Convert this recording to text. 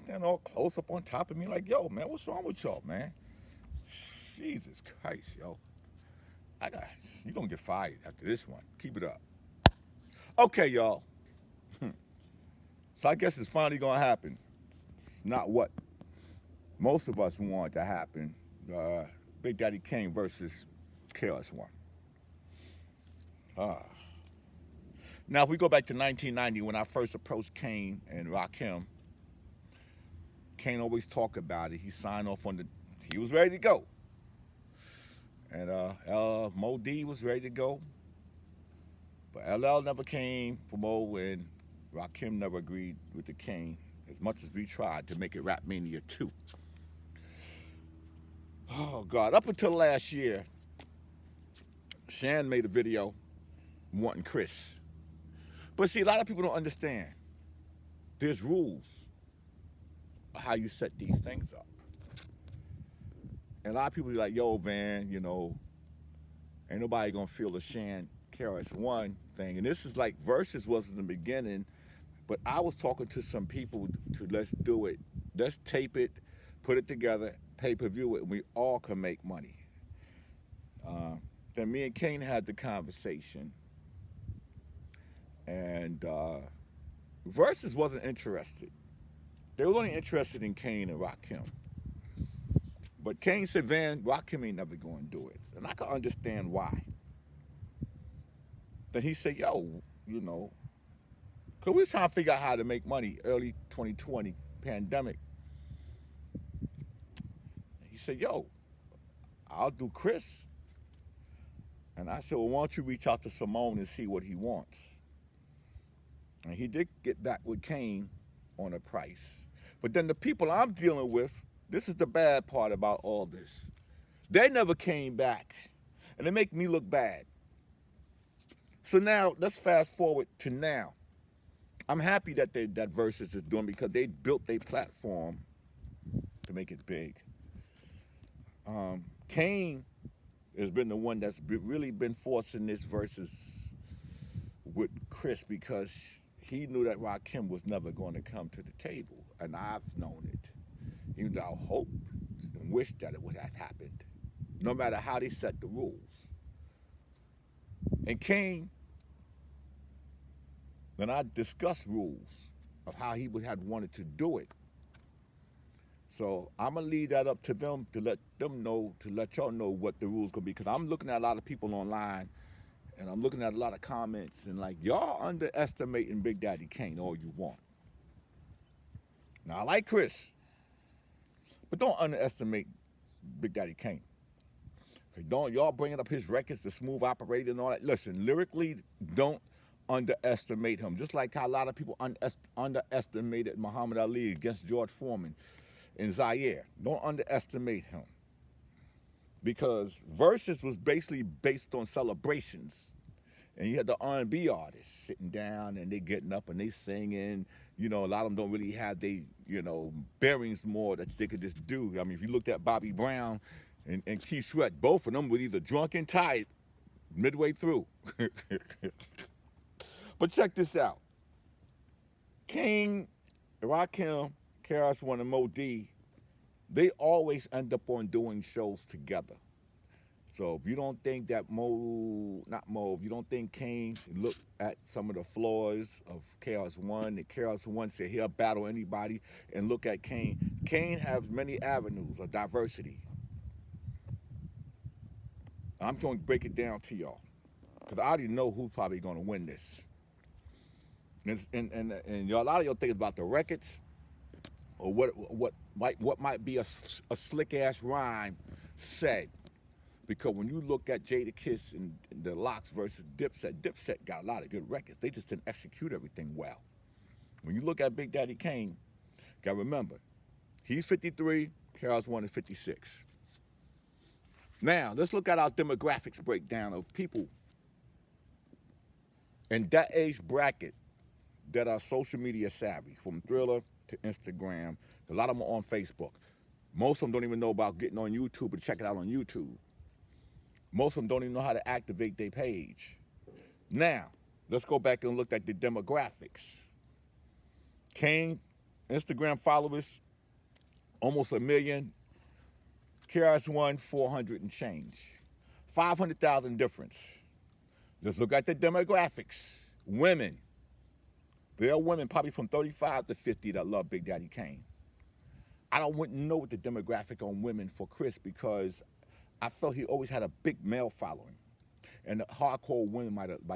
stand all close up on top of me like, yo, man, what's wrong with y'all, man? Jesus Christ, yo. You gonna get fired after this one. Keep it up. Okay, y'all. So I guess it's finally gonna happen. Not what most of us want to happen. Big Daddy Kane versus KRS-One. Ah. Now, if we go back to 1990, when I first approached Kane and Rakim, Kane always talked about it. He signed off on he was ready to go. And Mo D was ready to go. But LL never came for Mo, and Rakim never agreed with the Kane as much as we tried to make it RAPMANIA 2. Oh, God. Up until last year, Shan made a video wanting Chris. But see, a lot of people don't understand. There's rules of how you set these things up. And a lot of people be like, yo, Van, you know, ain't nobody gonna feel the Shan KRS-One thing. And this is like Versus was in the beginning, but I was talking to some people to let's do it. Let's tape it, put it together, pay-per-view it, and we all can make money. Then me and Kane had the conversation. And Versus wasn't interested. They were only interested in Kane and Rakim. But Kane said, Van, Rakim ain't never going to do it. And I can understand why. Then he said, yo, you know, because we were trying to figure out how to make money early 2020 pandemic. He said, yo, I'll do Chris. And I said, well, why don't you reach out to Simone and see what he wants? And he did get back with Kane on a price. But then the people I'm dealing with, this is the bad part about all this. They never came back. And they make me look bad. So now, let's fast forward to now. I'm happy that that Versus is doing because they built their platform to make it big. Kane has been the one that's really been forcing this Versus with Chris because he knew that Rakim was never going to come to the table, and I've known it. Even though I hoped and wished that it would have happened, no matter how they set the rules. And Kane, then I discussed rules of how he would have wanted to do it. So I'm gonna leave that up to them to let them know, to let y'all know what the rules gonna be. Because I'm looking at a lot of people online, and I'm looking at a lot of comments, and like y'all underestimating Big Daddy Kane all you want. Now I like Chris, but don't underestimate Big Daddy Kane. Don't y'all bringing up his records, the smooth operator and all that. Listen, lyrically, don't underestimate him. Just like how a lot of people underestimated Muhammad Ali against George Foreman in Zaire. Don't underestimate him. Because Versus was basically based on celebrations. And you had the R&B artists sitting down and they getting up and they singing. You know, a lot of them don't really have they, you know, bearings more that they could just do. I mean, if you looked at Bobby Brown and Keith Sweat, both of them were either drunk and tired midway through. But check this out. King, Rakim, KRS-One, and Mo D, they always end up on doing shows together. So if you don't think that if you don't think Kane looked at some of the flaws of KRS-One, and KRS-One said he'll battle anybody, and look at Kane. Kane has many avenues of diversity. I'm going to break it down to y'all, because I already know who's probably going to win this. And y'all, a lot of y'all think about the records, or what might be a slick ass rhyme said. Because when you look at Jadakiss and the Lox versus Dipset got a lot of good records. They just didn't execute everything well. When you look at Big Daddy Kane, gotta remember, he's 53, KRS-One is 56. Now, let's look at our demographics breakdown of people in that age bracket that are social media savvy, from Thriller to Instagram. A lot of them are on Facebook. Most of them don't even know about getting on YouTube and check it out on YouTube. Most of them don't even know how to activate their page. Now, let's go back and look at the demographics. Kane Instagram followers, almost 1 million. KRS-ONE, 400 and change. 500,000 difference. Let's look at the demographics. Women. There are women probably from 35 to 50 that love Big Daddy Kane. I wouldn't know what the demographic on women for Chris because I felt he always had a big male following. And the hardcore women might have like